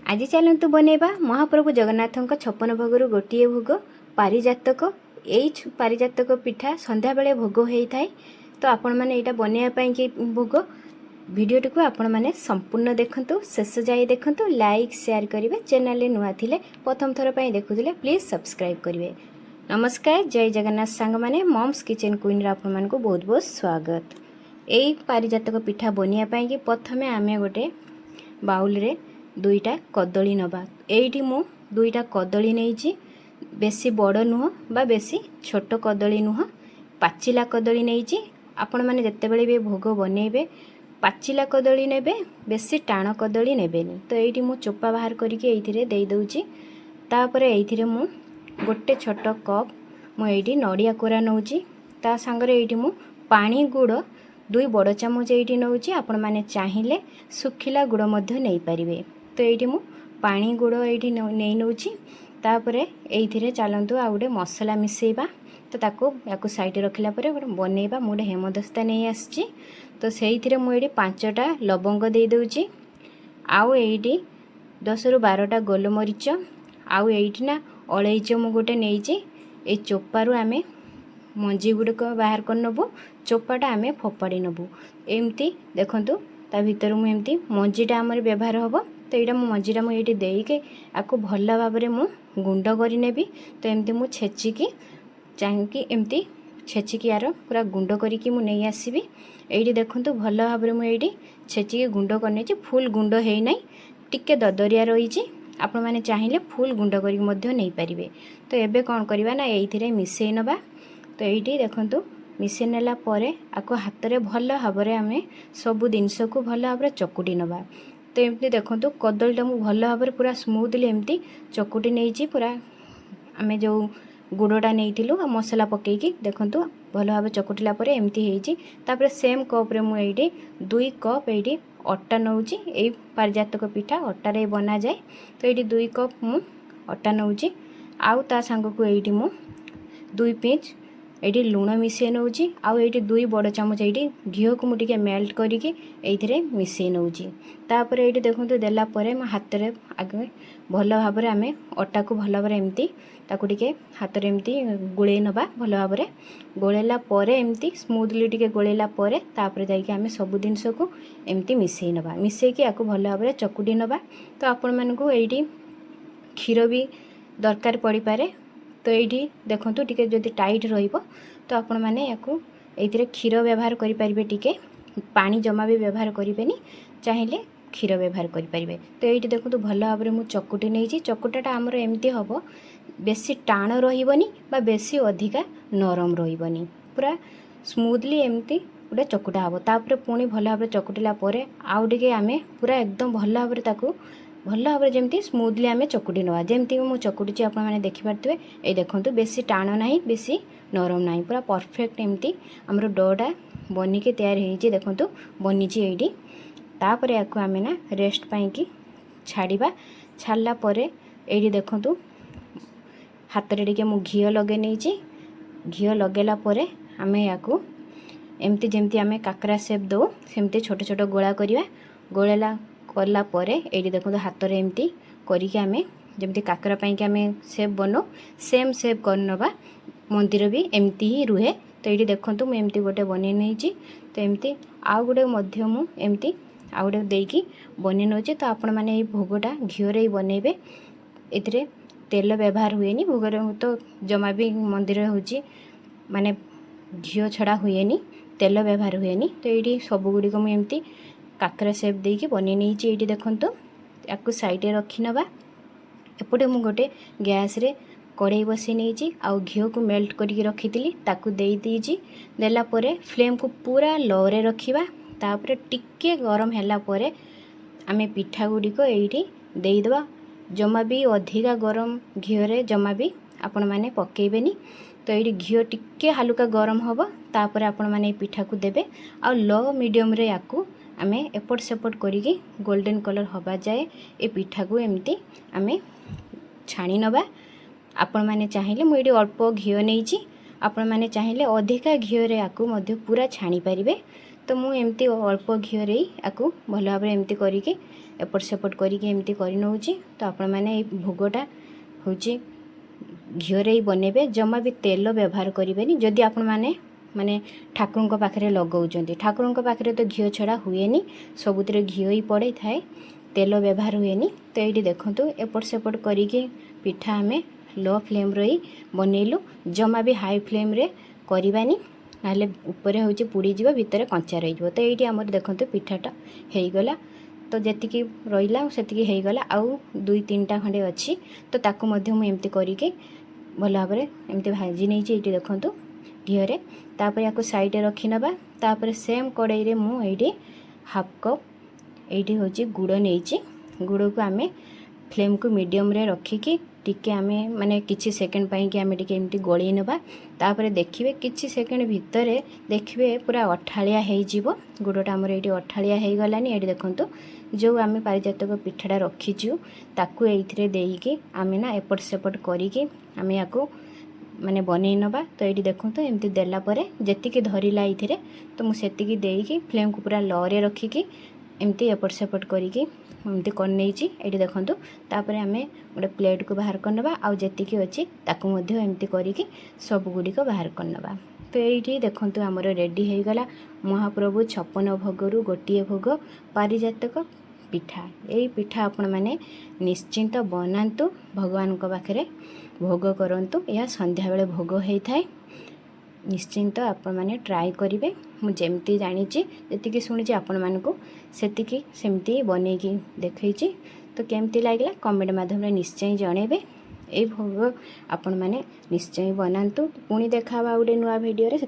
आज चलतु बनैबा महाप्रभु जगन्नाथ छप्पन भोगर गोटे भोग पारिजातक। यही पारिजातक पिठा संध्या बेले भोग होता है। तो आपण मैंने यहाँ बनवाई भोग भिडियोटी को आपण मैंने संपूर्ण देखंतु, शेष जाए देखंतु, लाइक शेयर करेंगे। चैनल नुआ थिले प्रथम थर पर देखुले प्लीज सब्सक्राइब करेंगे। नमस्कार, जय जगन्नाथ सांग माने मम्स किचन क्वीन आपण मानक बहुत बहुत स्वागत। यही पारिजातक पिठा बनवाई प्रथमे आम गोटे बाउल रे दुईटा कदली नबा। एठी मु दुईटा कदली नहीं, बेसी बड़ नुह बा बेसी छोट कदली नुह, पाचिला कदली नहीं। आपण मैंने जितेबाला भी भोग बनइबे पाचिला कदली नेबे, बेसी टाण कदली नेबेनी। तो ये मु चोपा बाहर करके ये दे दूची। तापर ये मु गोटे छोट कप मुझे नड़िया कोरा नौची। ता सांगरे ये मु पानी गुड़ 2 बड़ चामच ये नौची। आपण मैंने चाहिए सुखिला गुड़ मध्य नहीं पारिबे। तो ये मु पानी गुड़ ये नहीं नौची। तापर ये चलतु आ गोटे मसला मिसेबा। तो ताको याको साइड रखला परे बनइबा। मुझे हेमदस्ता नहीं आसी। तो से मुझे 5टा लवंग दे दूची। आउ ये 10 ରୁ 12टा गोलमरीच। आउ ये ना अलैच मु गोटे नहीं। ये चोपारू आम मंजी गुड़िक बाहर कर नबू, चोपाटा आम फोपाड़ी नबू। एमती देखंतु ता भीतर मुझे मंजीटा आमर व्यवहार हम। तो यहाँ मंजीटा मुझे देके आपको भल भाव में गुंड करनेबी। तो एमती मु छेचिकी चाहिए एमती छेचिकी यार पूरा गुंड करी नहीं आसबि। ये देखंतु भल भाव में मुझे छेचिकी गुंड करने। फुल गुंड है ना, टिके ददरिया रही। आपण मैंने चाहिए फुल गुंड कर नहीं पारे। तो एबे कौन करवा ना ये मिसई नवा। तो ये देखंतु मिसई नेला परे आको हाथ में भल भाव में आम सबू जिनस को भल भाव में चकुटी नवा। तो एमती देखंतु कदलीटा मु भल भाव में पूरा स्मूथली एमती चकुटी नहीं। पूरा आम जो गुड़टा नहीं मसला पकईकी देखंतु भल भाव चकुटिला परे एमती होईची। तापर सेम कप रे मुझे 2 कप ये अटा नौची। ये पारिजातक पिठा अटार बना जाए। तो ये 2 कप मु अटा नौची। आउ ता सांग को ये मु 2 पिंच ये लुण मिसई नौची। आउ ये 2 बड़ चामच ये घी को मुझे मेल्ट करके ये मिसई नौची। तापर ये देखो देला परे मो हाथ में आगे भल भाव में आम अटा को भल भाव एमती ताकू टिके हाथ में एमती गोले नबा। भल भाव में गोलेला परे एमती स्मूथली टिके गोलेला परे तापर जाइए आम सब जिनस को एमती मिसई नबा। मिसईकी आपको भल भाव में चकुटी नबा। तो आपण मानकु एठी क्षीर भी दरकार पड़ी पारे। तो ये देखंतु टिके जदि टाइट रहिबो तो आपण माने याकू एथिरे क्षीर व्यवहार करि परिबे। टिके पानी जमा भी व्यवहार करिबेनी, चाहिए क्षीर व्यवहार करि परिबे। तो ये देखंतु भल भाव में मु चकुटी नहीं। चकुटाटा आमर एमती हबो, बेसी टाण रहिबनी बा बेसी अधिका नरम रहिबनी, पूरा स्मूथली एमती गोटे चकुटा हम। तापर पुणी भल भाव चकुटिला परे आउ टिके आमे पूरा एकदम भल भाव ताकू भल भाव जमी स्मूथली आम चकुटी नवा। जमती मु चकुटी आप देखिपे। ये देखो बेसी टाण ना बेसी नरम ना, पूरा परफेक्ट एमती आमर डोटा बनिकी तैयारी होती। देखो बनीची ये। तापर या आम ना रेस्ट पाई छाड़ा। छाड़ला परे ये देखो हाथ में टे मु घी लगे नहीं। घी लगेला परे आम या एमती जमती आम काकरा सेप दो सेमती छोट छोट गोला करवा। गोलेला करला परे ये देखो हाथ में एमती करके आम जमती काकरा पाई आम सेप बनो सेम सेप कर नवा। मंदिर भी एमती ही रुहे। तो ये देखो मुझे एमती गोटे बन नहीं। तो एमती आउ गोटे मु एमती आउ गोटे देकी बन नौचे। तो आपण मैंने भोगटा घीरे ही बनइबे। ए तेल व्यवहार हुएनी भोगर। तो जमा भी मंदिर होची माने घी छड़ा हुएनी, तेल व्यवहार हुएनी। तो ये सबुगुड़ी को मुझे काकरा सेप देकी बन नहीं। ये देखो या साइड रखी नवा। एपटे मु गोटे गैस रे कड़ाई बसई नहीं। आउ घी को मेल्ट करके रखी ताकू दे दीजी। देला परे फ्लेम को पूरा लो रे रखिबा। तापर टिके गरम हैला परे आमे पिठा गुडी को एठी देइदबा। जमा भी अधिका गरम घीरे जमा भी आपण माने पकेइबेनी। तो ये घी टिके हालुका गरम हम। तापर आपण माने पिठा को देबे। आ लो मीडियम रे याकू आम एपट सेपट करिकी गोल्डन कलर हवा जाए ए पिठा को एमती आम छाणी नवा। आपण माने चाहिए मुझे अल्प घी नहीं। आपण माने चाहिए अधिका घीरे याकू पूरा छाणी पारिबे। तो मु एमती अल्प घीरे आपको भल भाव एमती करके एपट सेपट करके एमती कर नौची। तो आपण मैंने भोगटा हूँ घीरे ही बनेबे, जमा भी तेल व्यवहार करेंगे जदि आपण मैंने माने ठाकुर पाखे लगाउछंती। ठाकुर पाखे तो घी छड़ा हुएनी, सबुतिर घी ही पड़े थाए, तेल व्यवहार हुएनी। तो ये देखो एपट सेपट करके पिठा आम लो फ्लेम रही बनइलु, जमा भी हाई फ्लेम रे करवानी ना ऊपर हूँ पुड़ी जीव भितर कंचा रही। तो ये आम देखो पिठाटा हो गला। तो जी रहा से गला, आउ 2-3टा खंडे अच्छी तो ताकू एमती करके भल भाव एमती भाजी नहीं। ये देखो घीरे तापर या साइड रखी नबा। तापर सेम कड़ाई रे मु ये हाफ कप ये हूँ गुड़ नहीं। गुड़ को आम फ्लेम को मीडियम रे रखिकी टिके आमे माने किछि सेकेंड पाई कि आमे टिके एमती गळी नबा। तापर देखिबे किछि सेकेंड भितर देखिबे पूरा अठालिया हेई जीवो। गुड़टा हमर एटी अठालिया हेई गलानी। एटी देखंतु जो आमे पारिजातक पिठाटा रखिछु ताकू एइथरे देइके आमे ना एपट सेपट करिके आमे याको माने बनै नबा। तो ये देखो एमती देला परे जेतिकी धरिला एइथरे तो मु सेतिकी देइकी फ्लेम को पूरा लो रे रखिकी एमती एपट सेपट करिकी एमती कर नहींची। ये देखो तापर आमे गोटे प्लेट को बाहर करनबा, आउ जेतिकी अछि ताकू मध्य एमती करिकी सब गुडी को बाहर करनबा। तो ये देखो आमर रेडी हो गला महाप्रभु 56 भोगरू गोटे भोग पारिजातक पिठा। यही पिठा आपण मैंने निश्चिंत बनातु, भगवान पाखे भोग करंतु। यह संध्या बेले भोग होता है, निश्चिंत आपण मैंने ट्राए करेंगे। मुझे जानी जी शुणी आपण मानक सेतिकी सेमती बनईकी देखी। तो केमती लगला कमेंट माध्यम निश्चय जनइबे। ये भोग आपण मैंने निश्चय बनातु। पुणी देखा गोटे नुआ भिडियो से।